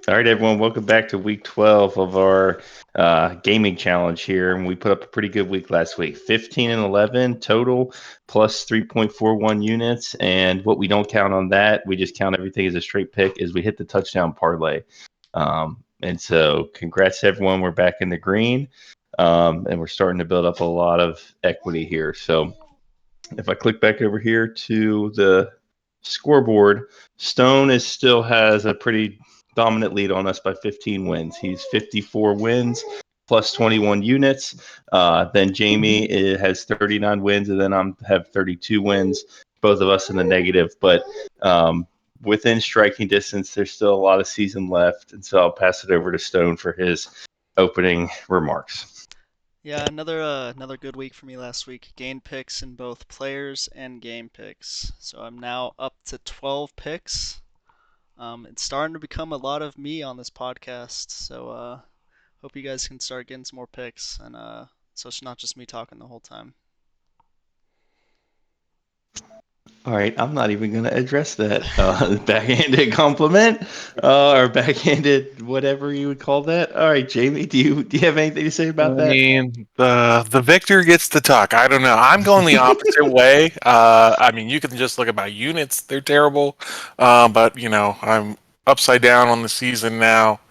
All right, everyone, welcome back to week 12 of our gaming challenge here. And we put up a pretty good week last week, 15 and 11 total, plus 3.41 units. And what we don't count on that, we just count everything as a straight pick, is we hit the touchdown parlay. And so congrats to everyone. We're back in the green, and we're starting to build up a lot of equity here. So if I click back over here to the scoreboard, Stone is still has a pretty dominant lead on us by 15 wins. He's 54 wins plus 21 units. Then Jamie has 39 wins, and then I have 32 wins. Both of us in the negative, but within striking distance, there's still a lot of season left, and so I'll pass it over to Stone for his opening remarks. Yeah, another good week for me last week. Gained picks in both players and game picks. So I'm now up to 12 picks. It's starting to become a lot of me on this podcast. So hope you guys can start getting some more picks and so it's not just me talking the whole time. All right, I'm not even going to address that backhanded compliment or backhanded whatever you would call that. All right, Jamie, do you have anything to say I about that? mean, the victor gets to talk. I don't know. I'm going the opposite way. I mean, you can just look at my units; they're terrible. But I'm upside down on the season now.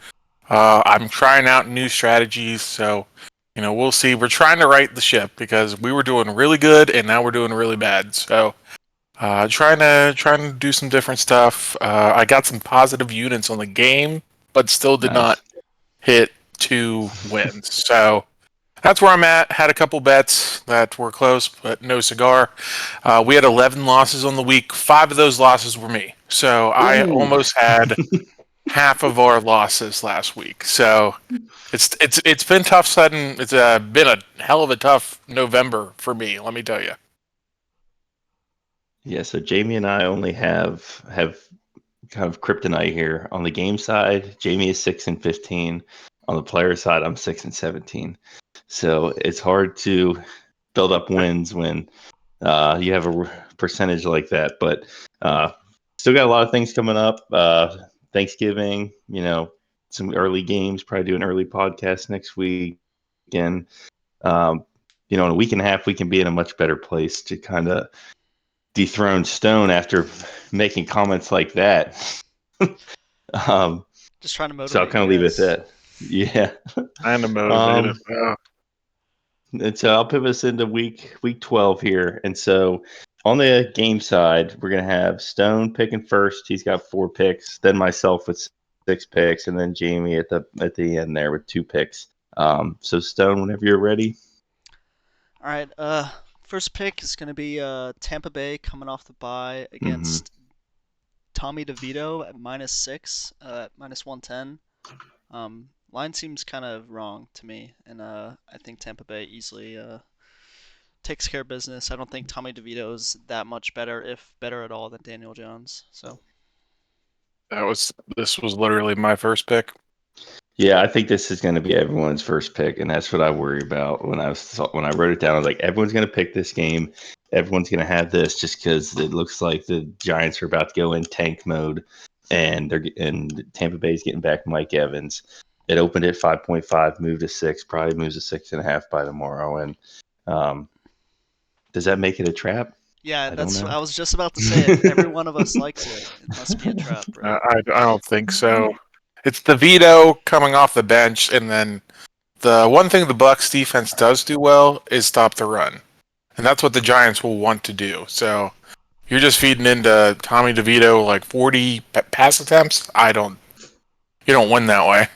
I'm trying out new strategies, so we'll see. We're trying to right the ship because we were doing really good, and now we're doing really bad. So, trying to do some different stuff. I got some positive units on the game, but still did not Nice. hit 2 wins. So that's where I'm at. Had a couple bets that were close, but no cigar. We had 11 losses on the week. 5 of those losses were me. So I Ooh. almost had half of our losses last week. So it's been tough sudden. It's been a hell of a tough November for me. Let me tell you. Yeah, so Jamie and I only have kind of kryptonite here. On the game side, Jamie is 6 and 15. On the player side, I'm 6 and 17. So it's hard to build up wins when you have a percentage like that. But still got a lot of things coming up. Thanksgiving, some early games. Probably do an early podcast next week. And in a week and a half, we can be in a much better place to kind of dethrone Stone after making comments like that. um, Just trying to so I'll motivate kind you of leave it at guys. that. Yeah. Kind of motivated. um, and so I'll pivot us into week 12 here. And so on the game side, we're gonna have Stone picking first. He's got 4 picks. Then myself with 6 picks, and then Jamie at the end there with 2 picks. So Stone, whenever you're ready. All right, first pick is going to be Tampa Bay coming off the bye Mm-hmm. against Tommy DeVito at -6, -110. Line seems kind of wrong to me, and I think Tampa Bay easily takes care of business. I don't think Tommy DeVito is that much better, if better at all, than Daniel Jones. So, This was literally my first pick. Yeah, I think this is going to be everyone's first pick, and that's what I worry about when I wrote it down. I was like, everyone's going to pick this game. Everyone's going to have this just because it looks like the Giants are about to go in tank mode, and Tampa Bay's getting back Mike Evans. It opened at 5.5, moved to 6, probably moves to 6.5 by tomorrow. And um, does that make it a trap? yeah, I don't that's know. I was just about to say if every one of us likes it, it must be a trap, right? I don't think so. It's the veto coming off the bench, and then the one thing the Bucks defense does do well is stop the run, and that's what the Giants will want to do. So you're just feeding into Tommy DeVito like 40 pass attempts. You don't win that way.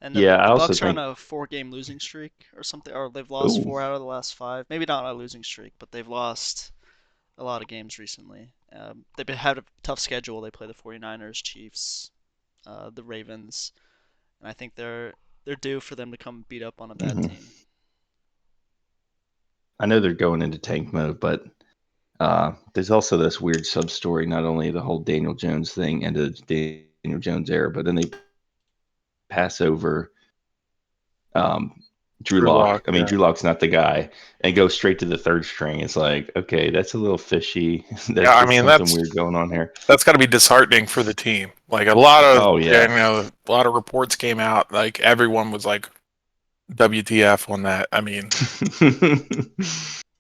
And the Yeah, I the also Bucks are on think. a 4-game losing streak or something, or they've lost Oh, 4 out of the last 5. Maybe not a losing streak, but they've lost a lot of games recently. They've had a tough schedule. They play the 49ers, Chiefs, the Ravens, and I think they're due for them to come beat up on a bad mhm. team. I know they're going into tank mode, but there's also this weird sub story, not only the whole Daniel Jones thing and the Daniel Jones era, but then they pass over um, Drew Drew Lock. Lock, I mean, yeah. Drew Lock's not the guy, and go straight to the third string. It's like, okay, that's a little fishy. Yeah, I That's mean something weird going on here. that's got to be disheartening for the team. Like a lot of Oh yeah. a lot of reports came out. Like everyone was like, "WTF" on that. I mean,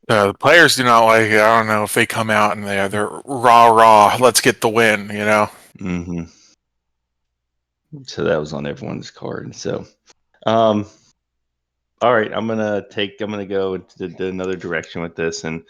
the players do not like it. I don't know if they come out and they're rah, let's get the win. You know. hmm So that was on everyone's card. So, um, all right, I'm gonna go into another direction with this, and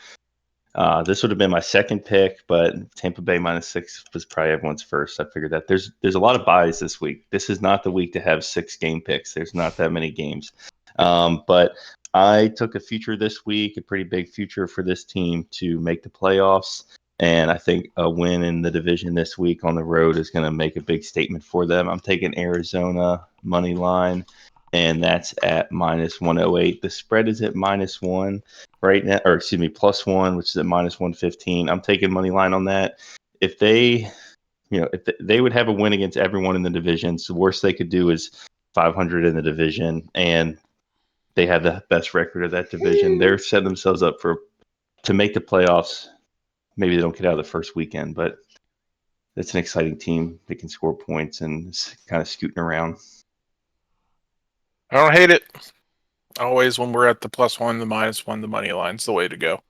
this would have been my second pick, but Tampa Bay -6 was probably everyone's first. I figured that there's a lot of buys this week. This is not the week to have 6 game picks. There's not that many games, but I took a future this week, a pretty big future for this team to make the playoffs. And I think a win in the division this week on the road is going to make a big statement for them. I'm taking Arizona money line, and that's at -108. The spread is at -1 right now, or excuse me, +1, which is at -115. I'm taking money line on that. If they, if they would have a win against everyone in the division, so the worst they could do is 500 in the division, and they have the best record of that division. They're setting themselves up to make the playoffs. Maybe they don't get out of the first weekend, but it's an exciting team. They can score points and is kind of scooting around. I don't hate it. Always when we're at the +1, the -1, the money line's the way to go.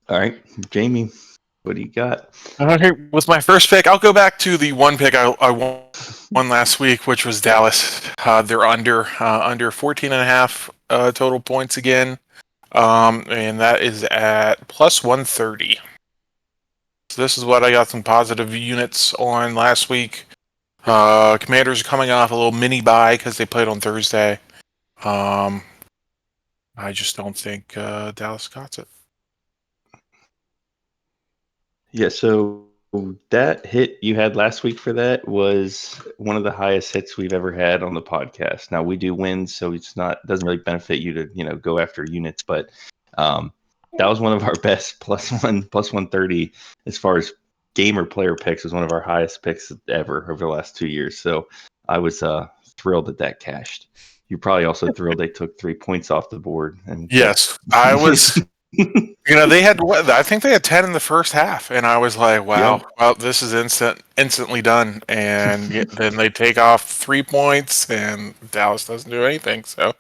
All right, Jamie, what do you got? Okay, with my first pick, I'll go back to the one pick I won last week, which was Dallas. They're under 14.5 total points again, and that is at +130. So this is what I got some positive units on last week. Commanders are coming off a little mini bye because they played on Thursday. I just don't think Dallas got it. Yeah, so that hit you had last week for that was one of the highest hits we've ever had on the podcast. Now we do wins, so it's not doesn't really benefit you to go after units, but that was one of our best +130 as far as gamer player picks. Was one of our highest picks ever over the last 2 years. So I was thrilled that cashed. You're probably also thrilled they took 3 points off the board. And Yes, I was. They had I think they had 10 in the first half, and I was like, "Wow, Yeah. well, this is instantly done." And then they take off 3 points, and Dallas doesn't do anything. So,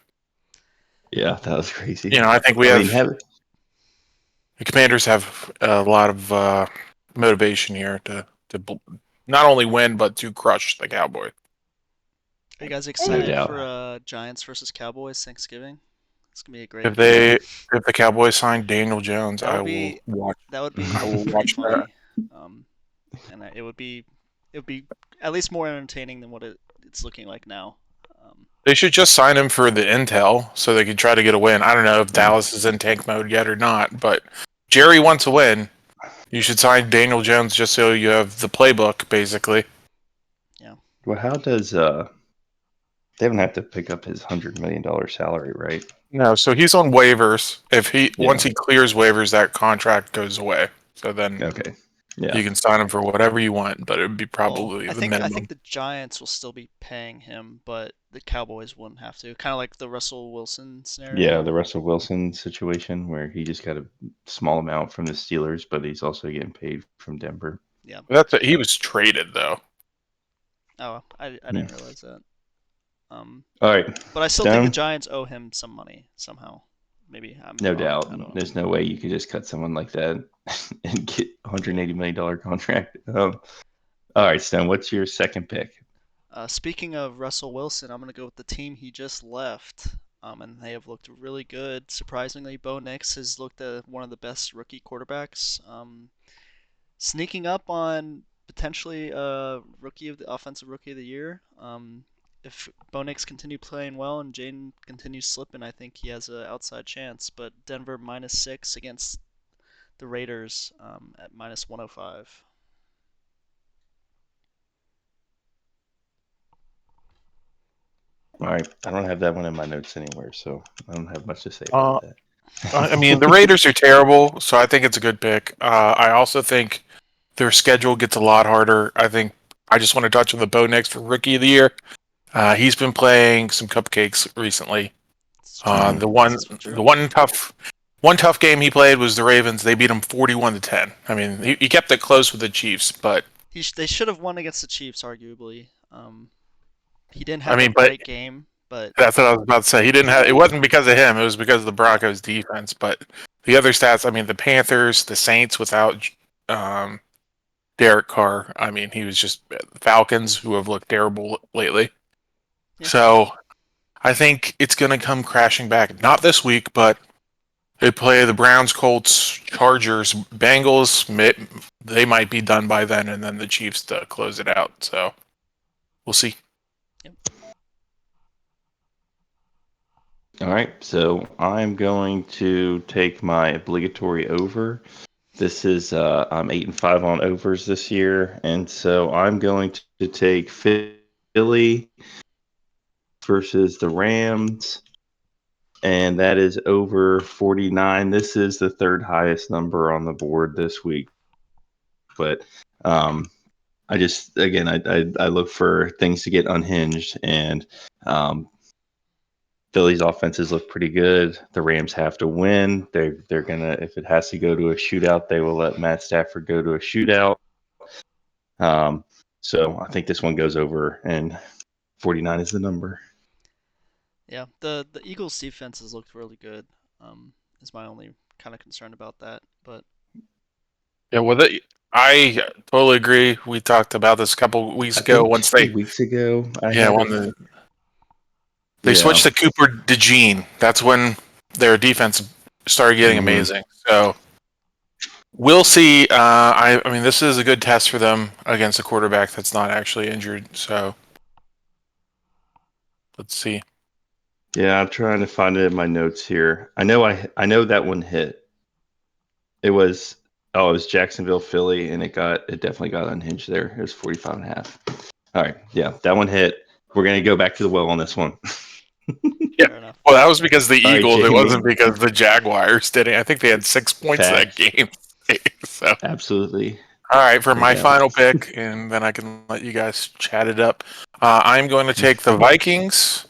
Yeah, that was crazy. I think the Commanders have a lot of motivation here to not only win but to crush the Cowboys. Are you guys excited doubt. for Giants versus Cowboys Thanksgiving? It's gonna be a great If game. the Cowboys sign Daniel Jones, That I would be will watch. that would be I will pretty watch that. funny. And it would be at least more entertaining than what it's looking like now. They should just sign him for the intel so they can try to get a win. I don't know if Dallas is in tank mode yet or not, but Jerry wants a win. You should sign Daniel Jones just so you have the playbook, basically. Yeah. Well, how does they don't have to pick up his $100 million salary, right? No, so he's on waivers. Once he clears waivers, that contract goes away. So then Okay. Yeah. you can sign him for whatever you want, but it would be probably the minimum. I think the Giants will still be paying him, but the Cowboys wouldn't have to. Kind of like the Russell Wilson scenario. Yeah, the Russell Wilson situation where he just got a small amount from the Steelers, but he's also getting paid from Denver. Yeah. He was traded though. Oh, I didn't realize that. All right. But I still think the Giants owe him some money somehow. Maybe. No doubt. There's no way you could just cut someone like that and get $180 million contract. All right, Stone, what's your second pick? Speaking of Russell Wilson, I'm going to go with the team he just left. And they have looked really good. Surprisingly, Bo Nix has looked at one of the best rookie quarterbacks. Sneaking up on potentially offensive rookie of the year. If Bo Nix continue playing well and Jaden continues slipping, I think he has an outside chance. But Denver -6 against the Raiders at -105. All right. I don't have that one in my notes anywhere, so I don't have much to say about that. I mean, the Raiders are terrible, so I think it's a good pick. I also think their schedule gets a lot harder. I just want to touch on the Bo Nix for Rookie of the Year. He's been playing some cupcakes recently. It's true. The This is true. one tough game he played was the Ravens. They beat him 41-10. I mean, he kept it close with the Chiefs, but They should have won against the Chiefs, arguably. He didn't I have a mean, but great game, but that's what I was about to say. He didn't have. It wasn't because of him. It was because of the Broncos' defense. But the other stats. I mean, the Panthers, the Saints without Derek Carr. I mean, he was just Falcons, who have looked terrible lately. Yeah. So I think it's going to come crashing back. Not this week, but they play the Browns, Colts, Chargers, Bengals. They might be done by then, and then the Chiefs to close it out. So we'll see. All right, so I'm going to take my obligatory over. This is I'm 8-5 on overs this year, and so I'm going to take Philly versus the Rams, and that is over 49. This is the third highest number on the board this week, but I just again I look for things to get unhinged, and Philly's offenses look pretty good. The Rams have to win. They're gonna, if it has to go to a shootout, they will let Matt Stafford go to a shootout. So I think this one goes over, and 49 is the number. yeah, the Eagles' defense has looked really good. Is my only kind of concern about that, but Yeah, well, I totally agree. We talked about this a couple weeks I ago. think Once 2 weeks ago, they switched to Cooper DeJean, that's when their defense started getting amazing. So we'll see. I mean, this is a good test for them against a quarterback that's not actually injured. So let's see. Yeah, I'm trying to find it in my notes here. I know that one hit. It was Jacksonville, Philly, and it definitely got unhinged there. It was 45.5. All right, yeah, that one hit. We're gonna go back to the well on this one. Yeah. fair enough. Well, that was because the All right, Eagles. It Jamie. wasn't because the Jaguars did it. I think they had 6 points that game. So Absolutely. all right, for my Yeah. final pick, and then I can let you guys chat it up. I'm going to take the Vikings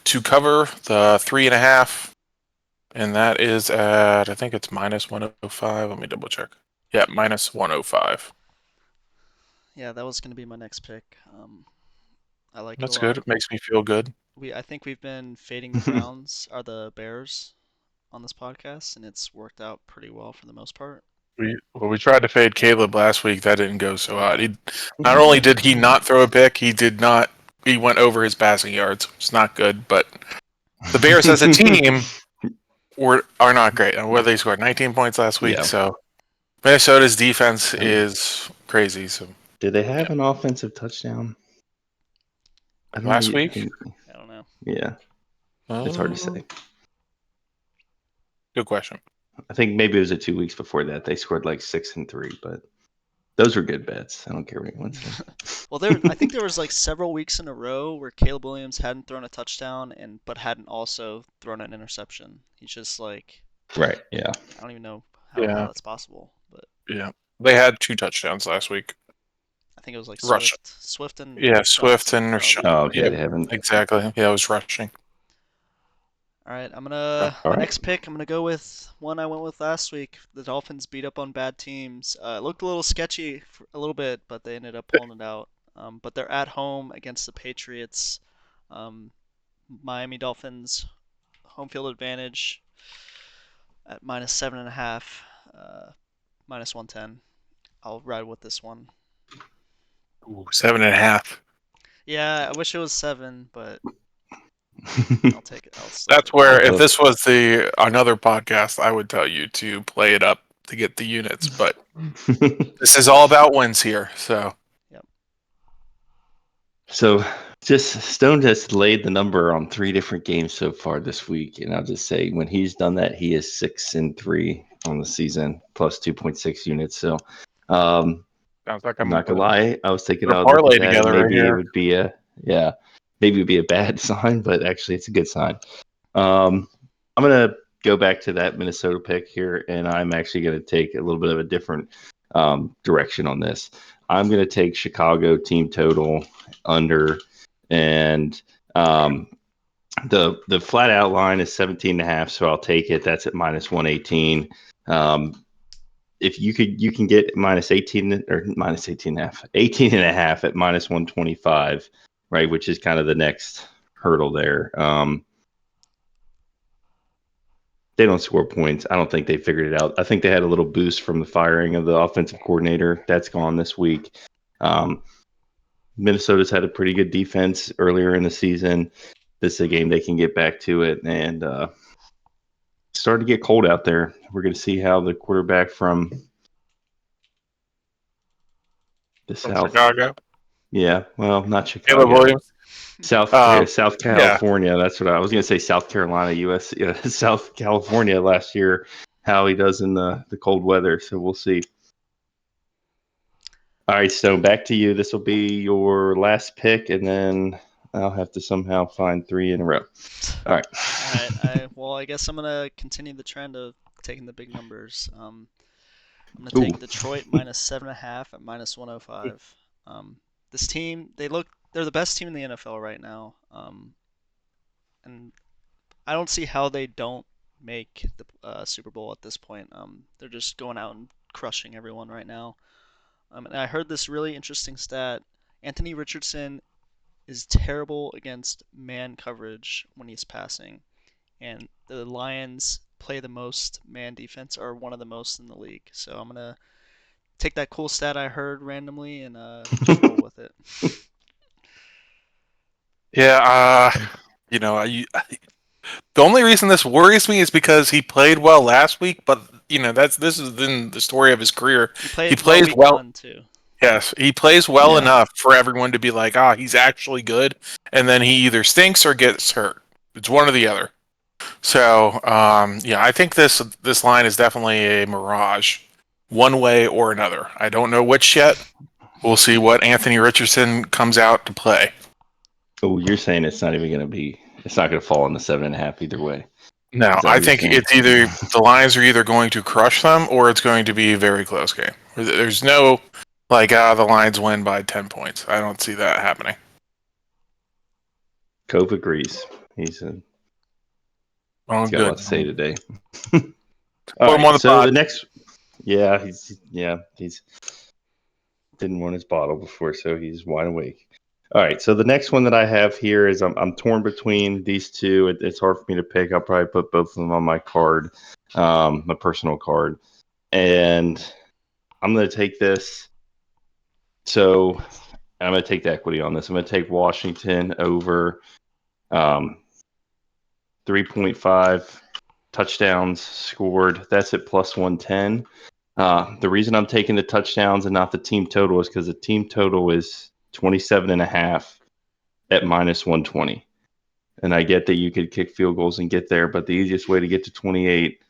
to cover the 3.5, and that is at, I think it's -105. Let me double check. Yeah, -105. Yeah, that was going to be my next pick. I like That's it a lot. good. It makes me feel good. I think we've been fading the Browns or the Bears on this podcast, and it's worked out pretty well for the most part. We tried to fade Caleb last week. That didn't go so hot. Not only did he not throw a pick, he went over his passing yards. It's not good, but the Bears as a team are not great. And what they scored 19 points last week. Yeah. So Minnesota's defense is crazy. So Did they have an offensive touchdown? Last week? I don't know. Yeah, it's hard to say. Good question. I think maybe it was 2 weeks before that. They scored like 6 and 3, but those were good bets. I don't care what anyone says. Well, I think there was like several weeks in a row where Caleb Williams hadn't thrown a touchdown but hadn't also thrown an interception. He's just like, Right. Yeah. I don't even know how that's possible, but Yeah. They had 2 touchdowns last week. I think it was like Rush. Swift and Swift and Rashad. Oh, okay. They haven't. Exactly. Yeah, it was rushing. All right, All my right. next pick. I'm gonna go with one I went with last week. The Dolphins beat up on bad teams. It looked a little sketchy for a little bit, but they ended up pulling it out. But they're at home against the Patriots. Miami Dolphins home field advantage at -7.5, -110. I'll ride with this one. Ooh, 7.5. Yeah, I wish it was 7, but I'll take it. That's where, if this was another podcast, I would tell you to play it up to get the units. But this is all about wins here. So, yep. So Stone has laid the number on 3 different games so far this week, and I'll just say when he's done that, he is 6 and 3 on the season, plus 2.6 units. So, sounds like I'm not gonna lie, I was thinking a I'll parlay look at that, together right maybe it here. would be maybe it'd be a bad sign, but actually it's a good sign. I'm gonna go back to that Minnesota pick here, and I'm actually gonna take a little bit of a different direction on this. I'm gonna take Chicago team total under and the flat out line is 17.5, so I'll take it. That's at minus 118. If you can get minus 18 or minus 18.5, 18.5 at minus 125, right, which is kind of the next hurdle there. They don't score points. I don't think they figured it out. I think they had a little boost from the firing of the offensive coordinator. That's gone this week. Minnesota's had a pretty good defense earlier in the season. This is a game they can get back to it, and starting to get cold out there. We're going to see how the quarterback from the South, Chicago. Yeah, well, not Chicago. Caleb Williams. South California. That's what I was going to say. South Carolina, U.S. South California last year. How he does in the cold weather. So we'll see. All right, Stone, back to you. This will be your last pick, and then I'll have to somehow find 3 in a row. All right. Well, I guess I'm gonna continue the trend of taking the big numbers. I'm gonna take Detroit minus 7.5 at minus 105. This team, they're the best team in the NFL right now. And I don't see how they don't make the Super Bowl at this point. They're just going out and crushing everyone right now. And I heard this really interesting stat. Anthony Richardson is terrible against man coverage when he's passing. And the Lions play the most man defense, or one of the most in the league. So I'm going to take that cool stat I heard randomly and just roll with it. Yeah, the only reason this worries me is because he played well last week, but this is then the story of his career. He plays well too. Yes, he plays well enough for everyone to be like, he's actually good, and then he either stinks or gets hurt. It's one or the other. So, I think this line is definitely a mirage, one way or another. I don't know which yet. We'll see what Anthony Richardson comes out to play. Oh, you're saying it's not going to fall in the 7.5 either way. No, I think it's either the Lions are either going to crush them or it's going to be a very close game. There's no the Lions win by 10 points. I don't see that happening. Cove agrees. He's got a lot to say today. All right, so the next, he's didn't want his bottle before, so he's wide awake. All right, so the next one that I have here is I'm torn between these two. It's hard for me to pick. I'll probably put both of them on my card, my personal card, and I'm going to take this. So I'm going to take the equity on this. I'm going to take Washington over 3.5 touchdowns scored. That's at plus 110. The reason I'm taking the touchdowns and not the team total is because the team total is 27.5 at minus 120. And I get that you could kick field goals and get there, but the easiest way to get to 28,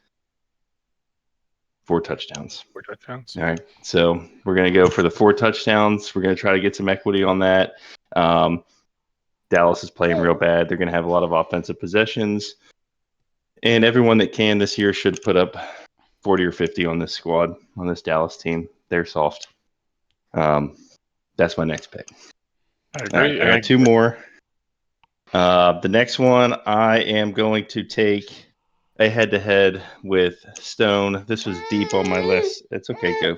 4 touchdowns. 4 touchdowns. All right. So we're going to go for the 4 touchdowns. We're going to try to get some equity on that. Dallas is playing real bad. They're going to have a lot of offensive possessions. And everyone that can this year should put up 40 or 50 on this squad, on this Dallas team. They're soft. That's my next pick. I agree. Right, I got 2 more. The next one, I am going to take a head-to-head with Stone. This was deep on my list. It's okay,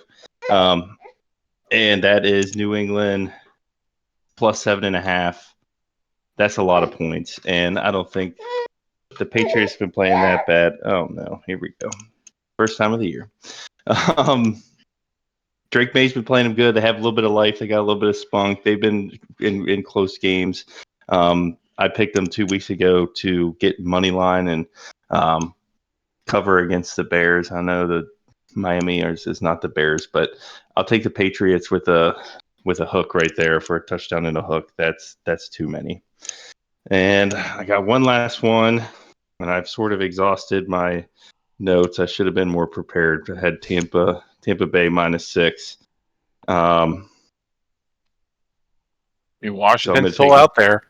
Gove. And that is New England plus 7.5. That's a lot of points, and I don't think the Patriots have been playing that bad. Oh, no. Here we go. First time of the year. Drake May's been playing them good. They have a little bit of life. They got a little bit of spunk. They've been in close games. I picked them 2 weeks ago to get money line and cover against the Bears. I know the Miami is not the Bears, but I'll take the Patriots with a hook right there for a touchdown and a hook. That's too many. And I got one last one, and I've sort of exhausted my notes. I should have been more prepared. I had Tampa Bay minus 6. Washington still out there.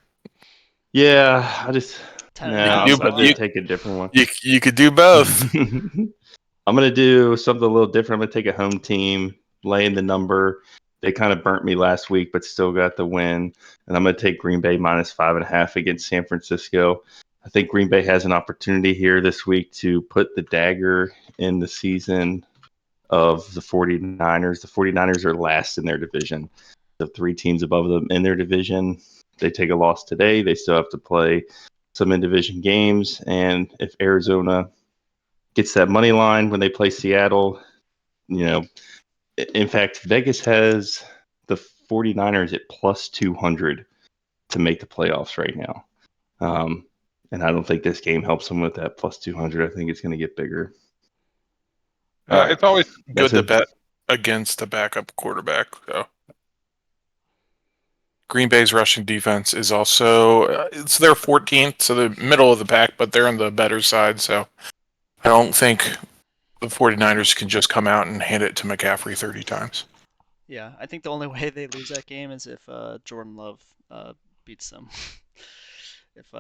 Yeah, I'll take a different one. You could do both. I'm going to do something a little different. I'm going to take a home team, laying the number. They kind of burnt me last week, but still got the win. And I'm going to take Green Bay -5.5 against San Francisco. I think Green Bay has an opportunity here this week to put the dagger in the season of the 49ers. The 49ers are last in their division. The 3 teams above them in their division, they take a loss today. They still have to play some in-division games. And if Arizona gets that money line when they play Seattle, in fact, Vegas has the 49ers at +200 to make the playoffs right now. And I don't think this game helps them with that +200. I think it's going to get bigger. All right. It's always good That's to it. bet against a backup quarterback. So Green Bay's rushing defense is also it's their 14th, so the middle of the pack, but they're on the better side. So I don't think the 49ers can just come out and hand it to McCaffrey 30 times. Yeah, I think the only way they lose that game is if Jordan Love beats them. If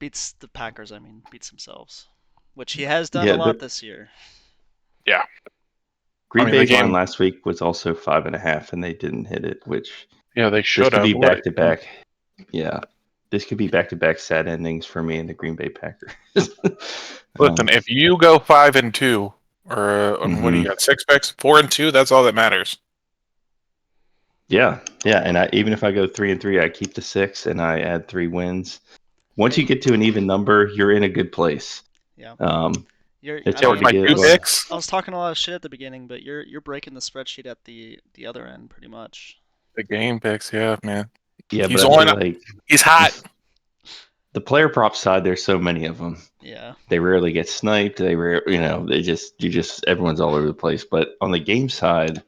beats the Packers, I mean, beats themselves, which he has done a lot this year. Yeah. Green Bay's line last week was also 5.5, and they didn't hit it, which they should this could have. be back-to-back. Yeah. This could be back-to-back sad endings for me and the Green Bay Packers. Listen, if you go 5-2, or what do you got? 6 picks, 4-2. That's all that matters. Yeah, and even if I go 3-3, I keep the 6 and I add 3 wins. Once you get to an even number, you're in a good place. Yeah. It's hard to get. I was talking a lot of shit at the beginning, but you're breaking the spreadsheet at the other end pretty much. The game picks, yeah, man. Yeah, he's but he's hot. The player prop side, there's so many of them. Yeah. They rarely get sniped. Everyone's all over the place. But on the game side,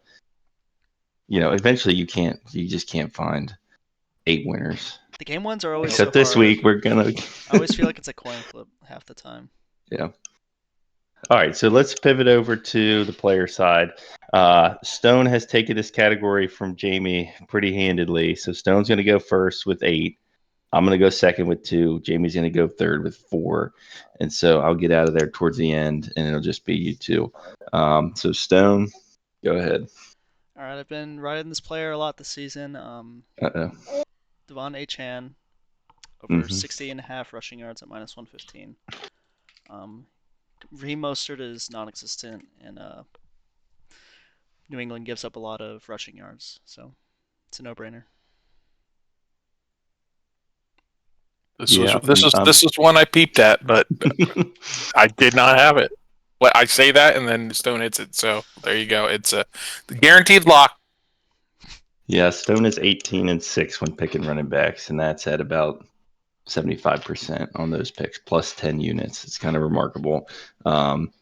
eventually you just can't find 8 winners. The game ones are always except so this week we're gonna. I always feel like it's a coin flip half the time. Yeah. All right, so let's pivot over to the player side. Stone has taken this category from Jamie pretty handedly. So Stone's going to go first with 8. I'm going to go second with 2. Jamie's going to go third with 4. And so I'll get out of there towards the end, and it'll just be you two. So Stone, go ahead. All right, I've been riding this player a lot this season. Devon Achane, over 60.5 rushing yards at -115. Raheem Mostert is non-existent, and New England gives up a lot of rushing yards, so it's a no-brainer. This is one I peeped at, but I did not have it. Well, I say that, and then Stone hits it. So there you go. It's the guaranteed lock. Yeah, Stone is 18-6 when picking running backs, and that's at about 75% on those picks, plus 10 units. It's kind of remarkable. I'm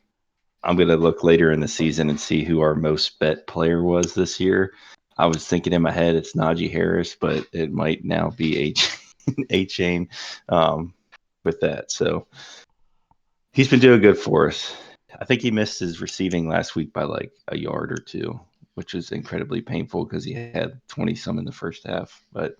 going to look later in the season and see who our most bet player was this year. I was thinking in my head it's Najee Harris, but it might now be Achane with that. So he's been doing good for us. I think he missed his receiving last week by like a yard or 2, which is incredibly painful because he had 20-some in the first half. But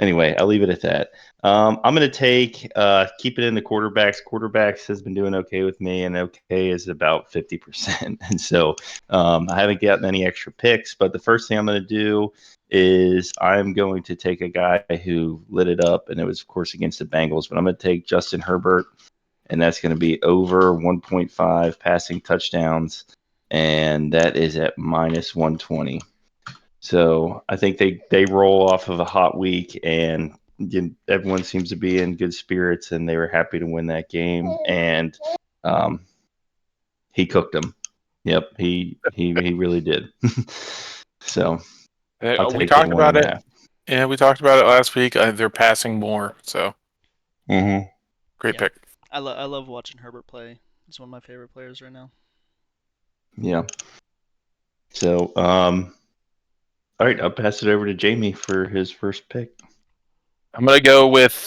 anyway, I'll leave it at that. I'm going to keep it in the quarterbacks. Quarterbacks has been doing okay with me, and okay is about 50%. And so I haven't gotten any extra picks, but the first thing I'm going to do is I'm going to take a guy who lit it up, and it was, of course, against the Bengals, but I'm going to take Justin Herbert, and that's going to be over 1.5 passing touchdowns, and that is at -120. So I think they roll off of a hot week, and everyone seems to be in good spirits, and they were happy to win that game. And he cooked them. Yep, he really did. So we talked about it. Yeah, we talked about it last week. They're passing more, so great pick. I love watching Herbert play. He's one of my favorite players right now. Yeah. So all right, I'll pass it over to Jamie for his first pick. I'm going to go with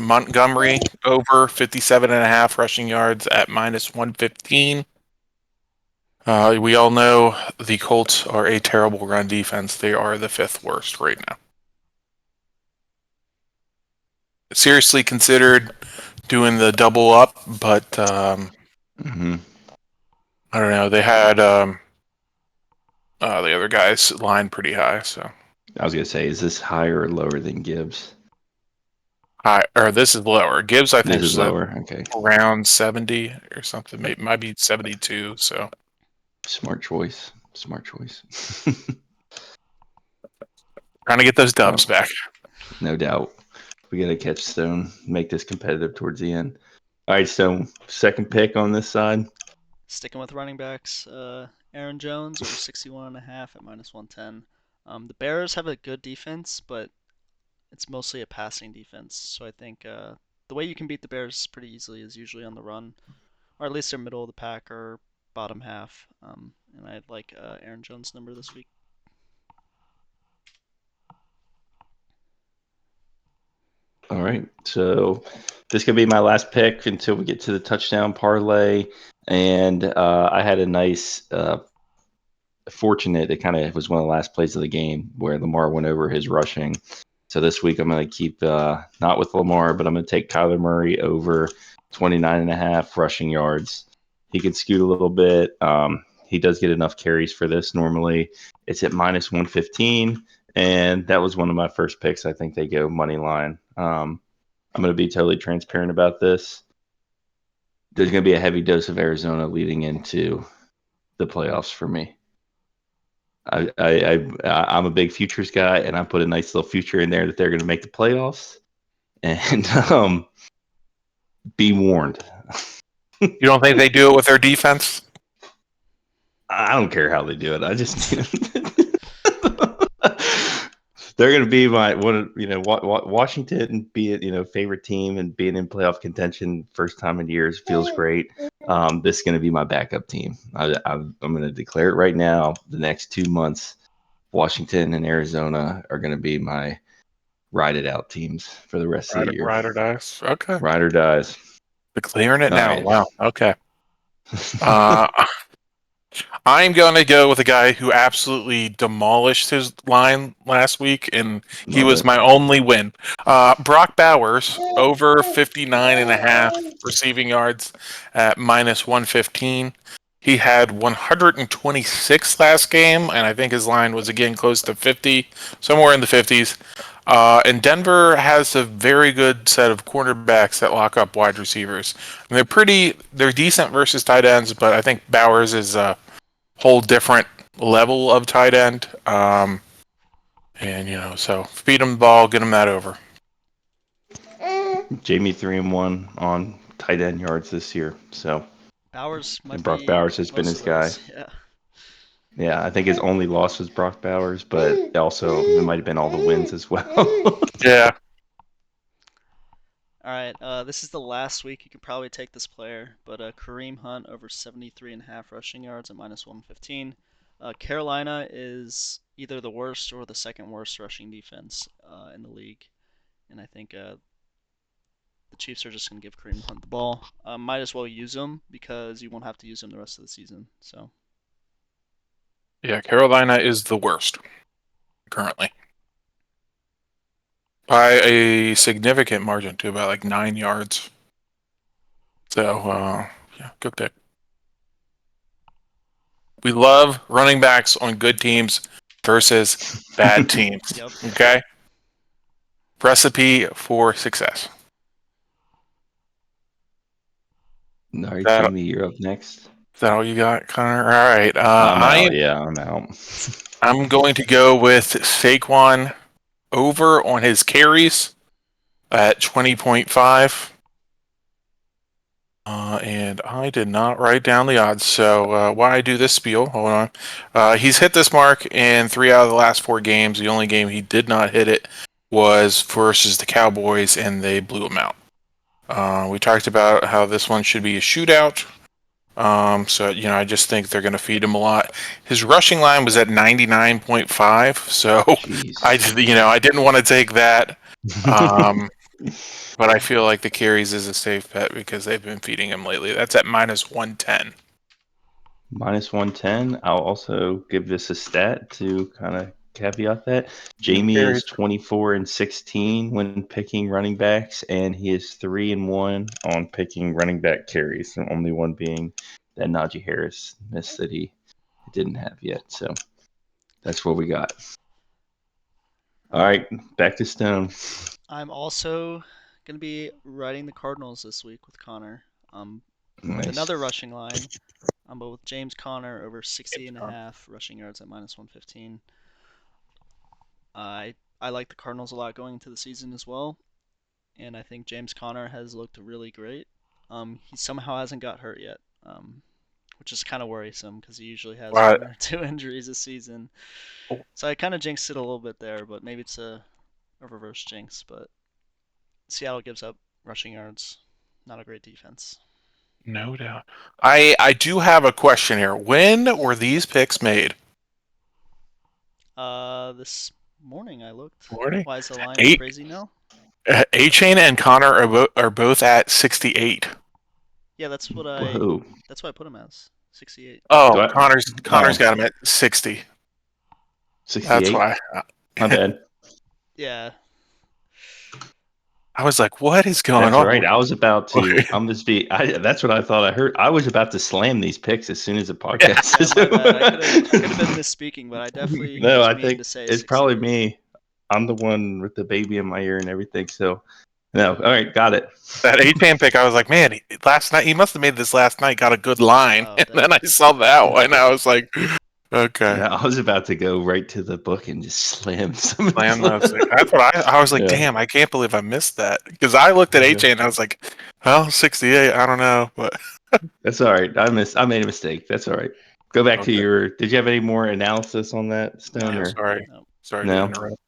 Montgomery over 57.5 rushing yards at -115. We all know the Colts are a terrible run defense. They are the 5th worst right now. Seriously considered doing the double up, but I don't know. They had The other guy's line pretty high, so I was gonna say, is this higher or lower than Gibbs? high. Or this is lower. Gibbs, I think, This is is like lower. Okay, around 70 or something. Maybe might be 72. So smart choice. Smart choice. trying to get those Oh, dubs back. no doubt. We gotta catch Stone, make this competitive towards the end. All right, Stone. Second pick on this side. Sticking with running backs, Aaron Jones over 61.5 at -110. The Bears have a good defense, but it's mostly a passing defense. So I think the way you can beat the Bears pretty easily is usually on the run, or at least they're middle of the pack or bottom half. And I'd like Aaron Jones' number this week. All right. So this could be my last pick until we get to the touchdown parlay. And I had a nice fortunate. It kind of was one of the last plays of the game where Lamar went over his rushing. So this week I'm going to keep not with Lamar, but I'm going to take Kyler Murray over 29.5 rushing yards. He can scoot a little bit. He does get enough carries for this normally. It's at -115, and that was one of my first picks. I think they go money line. I'm going to be totally transparent about this. There's going to be a heavy dose of Arizona leading into the playoffs for me. I'm a big futures guy, and I put a nice little future in there that they're going to make the playoffs. And be warned. You don't think they do it with their defense? I don't care how they do it. I just they're going to be my one. Washington be it favorite team and being in playoff contention first time in years feels great. This is going to be my backup team. I'm going to declare it right now. The next 2 months, Washington and Arizona are going to be my ride it out teams for the rest of the year. Ride or dice. Okay. Ride or dies. Declaring it All now. right. Wow. Okay. I'm going to go with a guy who absolutely demolished his line last week, and he Love was it. my only win. Brock Bowers, over 59.5 receiving yards at -115. He had 126 last game, and I think his line was again close to 50, somewhere in the 50s. And Denver has a very good set of cornerbacks that lock up wide receivers. And they're decent versus tight ends, but I think Bowers is a whole different level of tight end. So feed him the ball, get him that over. Jamie 3-1 on tight end yards this year. So Bowers might and Brock be Bowers has been most his of guy. those. Yeah. Yeah, I think his only loss was Brock Bowers, but also it might have been all the wins as well. Yeah. All right, this is the last week you could probably take this player, but Kareem Hunt over 73.5 rushing yards at -115. Carolina is either the worst or the second worst rushing defense in the league, and I think the Chiefs are just going to give Kareem Hunt the ball. Might as well use him because you won't have to use him the rest of the season. So Yeah, Carolina is the worst currently. By a significant margin, too, by like 9 yards. So, yeah, good pick. We love running backs on good teams versus bad teams. Yep. Okay? Recipe for success. All right, That- Jamie, you're up next. Is that all you got, Connor? All right. I'm out. Yeah, I'm out. I'm going to go with Saquon over on his carries at 20.5. And I did not write down the odds. So while I do this spiel, hold on. He's hit this mark in 3 out of the last 4 games. The only game he did not hit it was versus the Cowboys, and they blew him out. We talked about how this one should be a shootout. I just think they're going to feed him a lot. His rushing line was at 99.5, so Jeez. I didn't want to take that. But I feel like the carries is a safe bet because they've been feeding him lately. That's at -110. -110. I'll also give this a stat to kind of caveat that. Jamie is 24-16 when picking running backs, and he is 3-1 on picking running back carries. The only one being that Najee Harris missed that he didn't have yet. So That's what we got. All right, back to Stone. I'm also gonna be riding the Cardinals this week with Connor. With Nice. another rushing line. But with James Conner over 60.5 rushing yards at -115. I like the Cardinals a lot going into the season as well, and I think James Conner has looked really great. He somehow hasn't got hurt yet, which is kind of worrisome because he usually has Right. 1 or 2 injuries a season. So I kind of jinxed it a little bit there, but maybe it's a reverse jinx. But Seattle gives up rushing yards, not a great defense. No doubt. I do have a question here. When were these picks made? This morning I looked. Morning? Why is the line Eight. crazy now? A-Chain and Connor are both at 68. Yeah, that's what Whoa. I put him as 68. Oh, I- Connor's got him at 60. 68. That's why. My bad. Yeah, I was like, what is going That's on? right. I was about to. That's what I thought I heard. I was about to slam these picks as soon as the podcast yeah, is my over. bad. I could have been misspeaking, but I definitely No, was I meaning think to say it's 68. probably me. I'm the one with the baby in my ear and everything. So, no. All right, got it. That A-Chain pick, I was like, man, last night, he must have made this last night, got a good line. Oh, And then I saw that one. I was like, okay. Yeah, I was about to go right to the book and just slam some. Slam those things. That's what I was like, Yeah. damn, I can't believe I missed that. Because I looked at Yeah. A-Chain and I was like, well, 68, I don't know. But That's all right. I made a mistake. That's all right. Go back to Okay. your. Did you have any more analysis on that, Stone? No, or? sorry. No. Sorry No? to interrupt.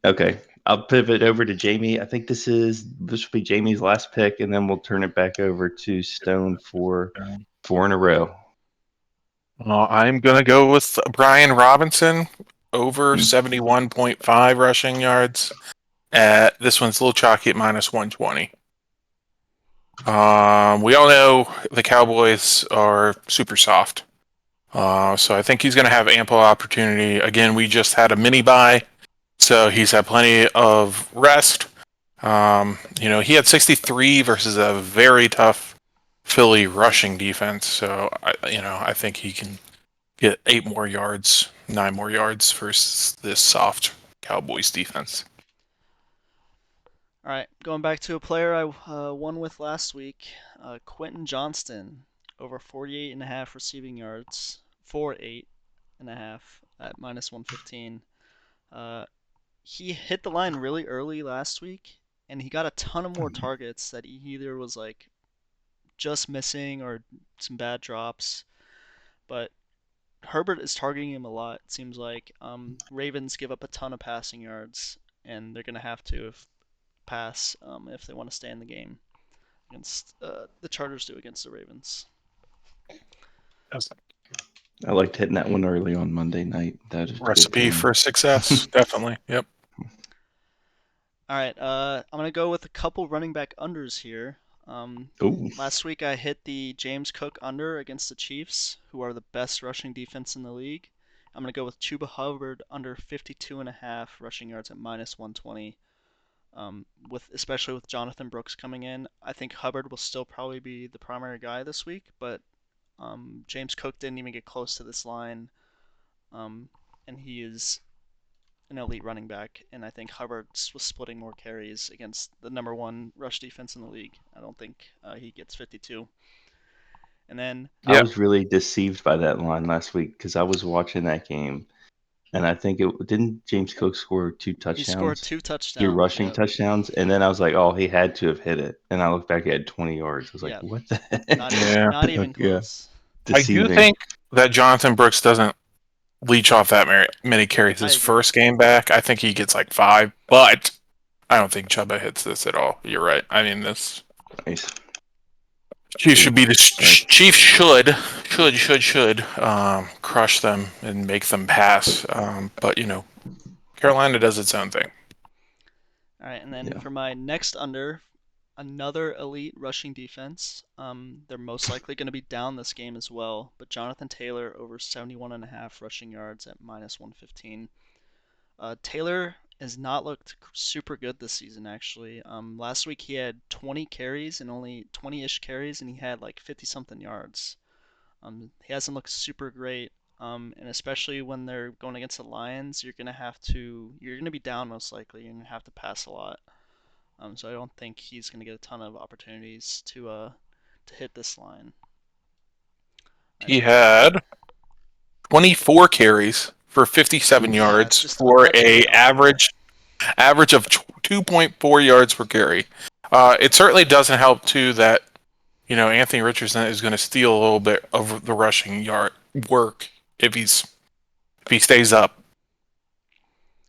Okay. I'll pivot over to Jamie. I think this will be Jamie's last pick, and then we'll turn it back over to Stone for 4 in a row. I'm going to go with Brian Robinson over 71.5 rushing yards. This one's a little chalky at -120. We all know the Cowboys are super soft. So I think he's going to have ample opportunity. Again, we just had a mini bye, so he's had plenty of rest. He had 63 versus a very tough Philly rushing defense. So I think he can get 8 more yards, 9 more yards versus this soft Cowboys defense. All right, going back to a player I won with last week, Quentin Johnston, over 48.5 receiving yards, 48.5 at -115. He hit the line really early last week, and he got a ton of more targets that he either was like just missing or some bad drops. But Herbert is targeting him a lot. It seems like Ravens give up a ton of passing yards, and they're gonna have to pass if they want to stay in the game against the Chargers do against the Ravens. I liked hitting that one early on Monday night. That is Recipe for success, definitely. Yep. All right, I'm gonna go with a couple running back unders here. Ooh. Last week I hit the James Cook under against the Chiefs, who are the best rushing defense in the league. I'm gonna go with Chuba Hubbard under 52.5 rushing yards at -120. Especially with Jonathan Brooks coming in, I think Hubbard will still probably be the primary guy this week, but James Cook didn't even get close to this line, and he is an elite running back, and I think Hubbard was splitting more carries against the #1 rush defense in the league. I don't think he gets 52. And then I was really deceived by that line last week because I was watching that game, and I think didn't James Cook score 2 touchdowns? he scored 2 touchdowns. 2 rushing yep. touchdowns, and then I was like, oh, he had to have hit it. And I looked back, he had 20 yards. I was like, Yep. what the heck? Not even close. I do think that Jonathan Brooks doesn't leech off that many carries his first game back. I think he gets like 5, but I don't think Chuba hits this at all. You're right. I mean, this Nice. Chiefs should be the Chiefs should crush them and make them pass. But Carolina does its own thing. All right, and then for my next under, another elite rushing defense. They're most likely going to be down this game as well, but Jonathan Taylor over 71.5 rushing yards at -115. Taylor has not looked super good this season, actually. Last week he had 20 carries and only 20-ish carries, and he had like 50-something yards. He hasn't looked super great. And especially when they're going against the Lions, you're gonna be down most likely. You're gonna have to pass a lot. So I don't think he's gonna get a ton of opportunities to hit this line. He had 24 carries for 57 Yeah, yards just a for touch a away off average of 2.4 yards per carry. It certainly doesn't help too that Anthony Richardson is going to steal a little bit of the rushing yard work if he stays up.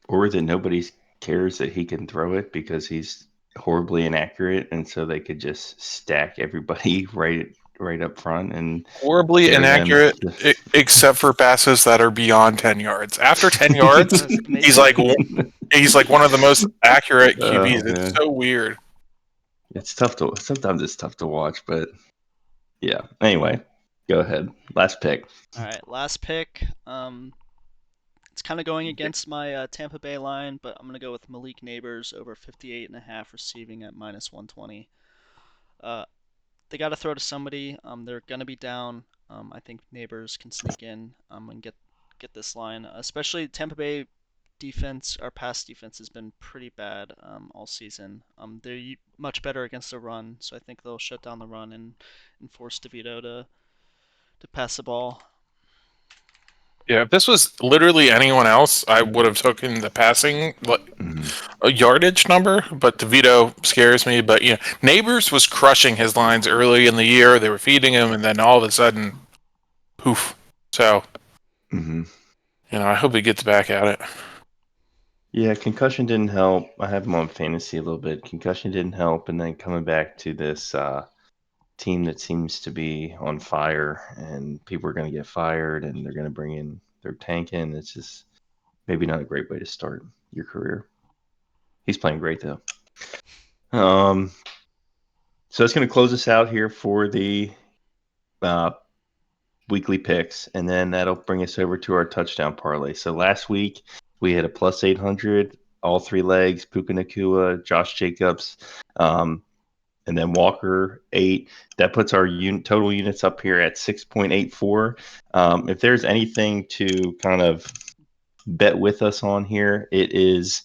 Or that nobody cares that he can throw it because he's horribly inaccurate, and so they could just stack everybody right up front and Horribly dare them. inaccurate, except for passes that are beyond 10 yards. After 10 yards, he's like one of the most accurate QBs. Oh, It's so weird. Sometimes it's tough to watch, but yeah. Anyway, go ahead. Last pick. All right, last pick. It's kind of going against my Tampa Bay line, but I'm gonna go with Malik Neighbors over 58.5 receiving at -120. They got to throw to somebody. They're gonna be down. I think Neighbors can sneak in and get this line. Especially Tampa Bay defense, our pass defense has been pretty bad all season. They're much better against the run, so I think they'll shut down the run and force DeVito to pass the ball. Yeah, if this was literally anyone else, I would have taken the passing a yardage number, but DeVito scares me. But Neighbors was crushing his lines early in the year. They were feeding him, and then all of a sudden, poof. So, I hope he gets back at it. Yeah, concussion didn't help. I have him on fantasy a little bit. Concussion didn't help, and then coming back to this team that seems to be on fire, and people are going to get fired, and they're going to bring in their tank in. It's just maybe not a great way to start your career. He's playing great though. So that's going to close us out here for the weekly picks, and then that'll bring us over to our touchdown parlay. So last week we had a plus 800, all three legs: Puka Nacua, Josh Jacobs, and then Walker 8. That puts our total units up here at 6.84. If there's anything to kind of bet with us on here, it is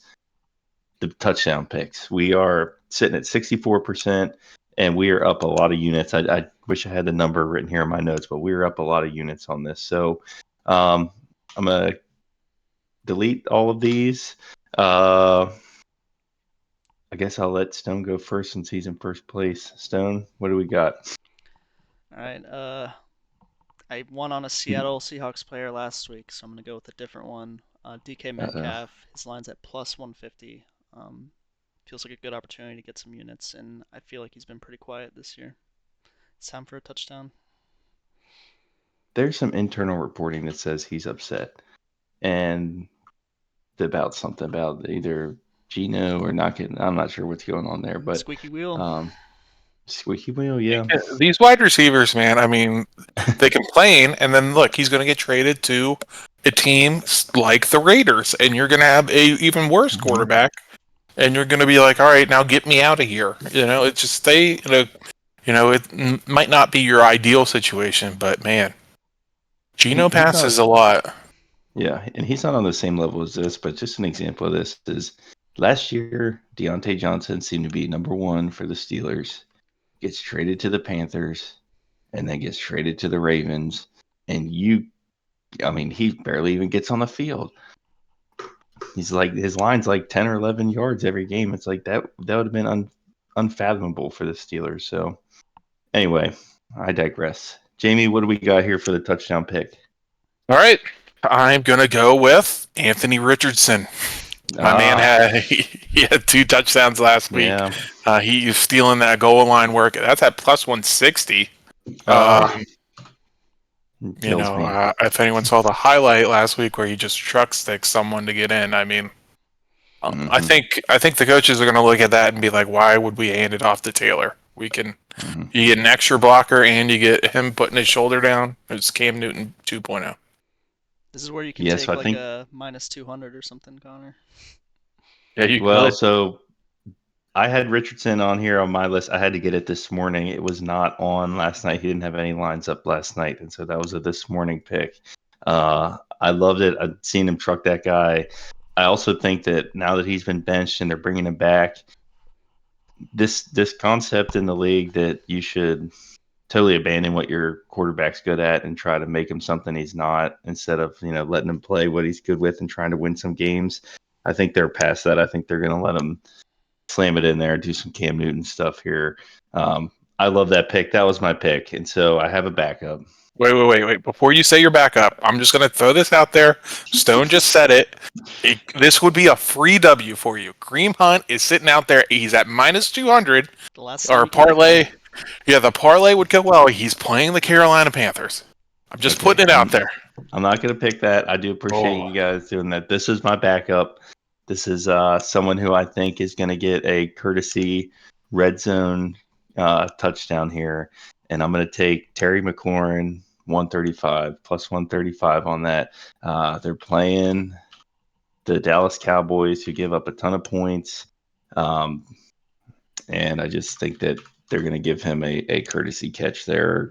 the touchdown picks. We are sitting at 64%, and we are up a lot of units. I wish I had the number written here in my notes, but we are up a lot of units on this. So I'm going to delete all of these. I guess I'll let Stone go first since he's in first place. Stone, what do we got? All right. I won on a Seattle Seahawks player last week, so I'm gonna go with a different one. DK Metcalf. His line's at plus 150. Feels like a good opportunity to get some units, and I feel like he's been pretty quiet this year. It's time for a touchdown. There's some internal reporting that says he's upset, and about something about either Gino or not getting. I'm not sure what's going on there, but squeaky wheel. Squeaky wheel, yeah. These wide receivers, man. I mean, they complain, and then look, he's going to get traded to a team like the Raiders, and you're going to have a even worse quarterback, and you're going to be like, all right, now get me out of here. It's just it might not be your ideal situation, but man, Gino passes a lot. Yeah, and he's not on the same level as this, but just an example of this is last year, Deontay Johnson seemed to be number one for the Steelers, gets traded to the Panthers, and then gets traded to the Ravens, and he barely even gets on the field. He's like, his line's like 10 or 11 yards every game. It's like that would have been unfathomable for the Steelers. So anyway, I digress. Jamie, what do we got here for the touchdown pick? All right. I'm going to go with Anthony Richardson. My man had 2 touchdowns last week. Yeah. He's stealing that goal line work. That's at plus 160. If anyone saw the highlight last week where he just truck sticks someone to get in, I mean, I think the coaches are going to look at that and be like, why would we hand it off to Taylor? You get an extra blocker and you get him putting his shoulder down. It's Cam Newton 2.0. This is where you can take a minus 200 or something, Connor. Yeah, you could. So I had Richardson on here on my list. I had to get it this morning. It was not on last night. He didn't have any lines up last night, and so that was a this morning pick. I loved it. I've seen him truck that guy. I also think that now that he's been benched and they're bringing him back, this concept in the league that you should totally abandon what your quarterback's good at and try to make him something he's not, instead of letting him play what he's good with and trying to win some games. I think they're past that. I think they're going to let him slam it in there and do some Cam Newton stuff here. I love that pick. That was my pick, and so I have a backup. Wait. Before you say your backup, I'm just going to throw this out there. Stone just said it. This would be a free W for you. Kareem Hunt is sitting out there. He's at minus 200. The last Or time he parlay. played. Yeah, the parlay would go well. He's playing the Carolina Panthers. I'm just Okay. putting it out there. I'm not going to pick that. I do appreciate you guys doing that. This is my backup. This is someone who I think is going to get a courtesy red zone touchdown here. And I'm going to take Terry McLaurin, 135, plus 135 on that. They're playing the Dallas Cowboys, who give up a ton of points. And I just think that they're going to give him a courtesy catch there,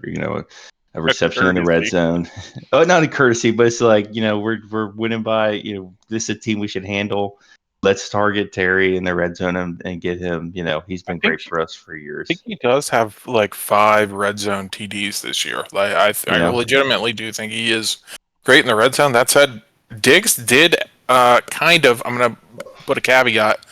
a reception in the red zone. Oh, not a courtesy, but it's like, we're winning by, this is a team we should handle. Let's target Terry in the red zone and get him. He's been great for us for years. I think he does have like 5 red zone TDs this year. Like I legitimately do think he is great in the red zone. That said, Diggs did kind of, I'm going to put a caveat,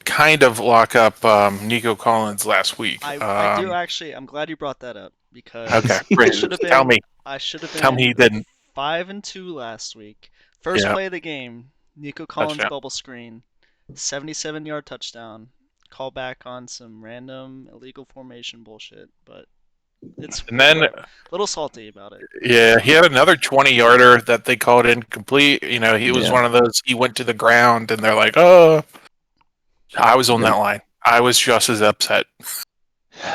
kind of lock up Nico Collins last week. I do actually. I'm glad you brought that up because Okay, I should have been. tell me. I should have been. Tell me he didn't. 5-2 last week. First play of the game. Nico Collins Touchdown. bubble screen, 77-yard touchdown. Call back on some random illegal formation bullshit, but it's And then, a little salty about it. yeah, he had another 20-yarder that they called incomplete. He was one of those. He went to the ground, and they're like, "Oh." I was on that line. I was just as upset.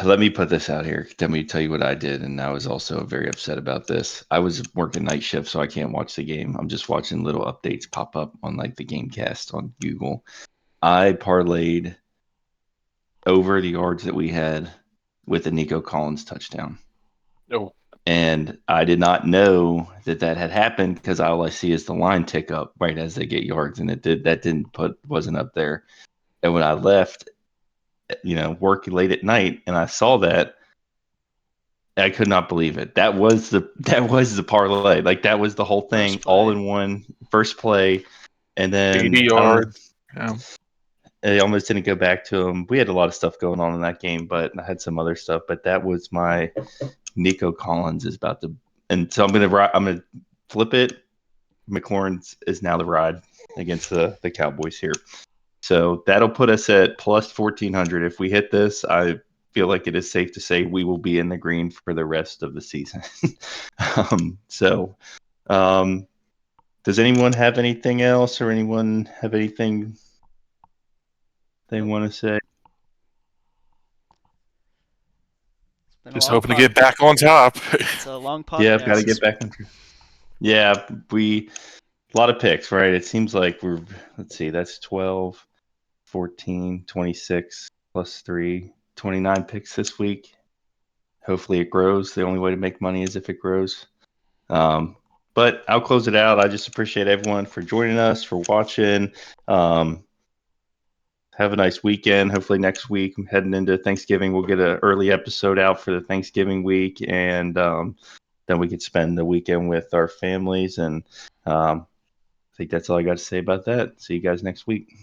Let me put this out here. Let me tell you what I did, and I was also very upset about this. I was working night shift, so I can't watch the game. I'm just watching little updates pop up on like the GameCast on Google. I parlayed over the yards that we had with the Nico Collins touchdown. Oh. And I did not know that had happened because all I see is the line tick up right as they get yards, and wasn't up there. And when I left, work late at night, and I saw that, I could not believe it. That was the parlay. Like, that was the whole thing, all in one. First play, and then 80 yards. Yeah. I almost didn't go back to him. We had a lot of stuff going on in that game, but I had some other stuff. But that was my Nico Collins is about to, and so I'm gonna flip it. McLaurin is now the ride against the Cowboys here. So that'll put us at plus 1,400. If we hit this, I feel like it is safe to say we will be in the green for the rest of the season. Does anyone have anything else, or anyone have anything they want to say? Just hoping to get back on top. It's a long podcast. Yeah, I've got to get back on. Yeah, a lot of picks, right? It seems like let's see, that's 12, 14, 26 plus 3, 29 picks this week. Hopefully it grows. The only way to make money is if it grows. But I'll close it out. I just appreciate everyone for joining us, for watching. Have a nice weekend. Hopefully next week, I'm heading into Thanksgiving, we'll get an early episode out for the Thanksgiving week, and then we could spend the weekend with our families. And I think that's all I got to say about that. See you guys next week.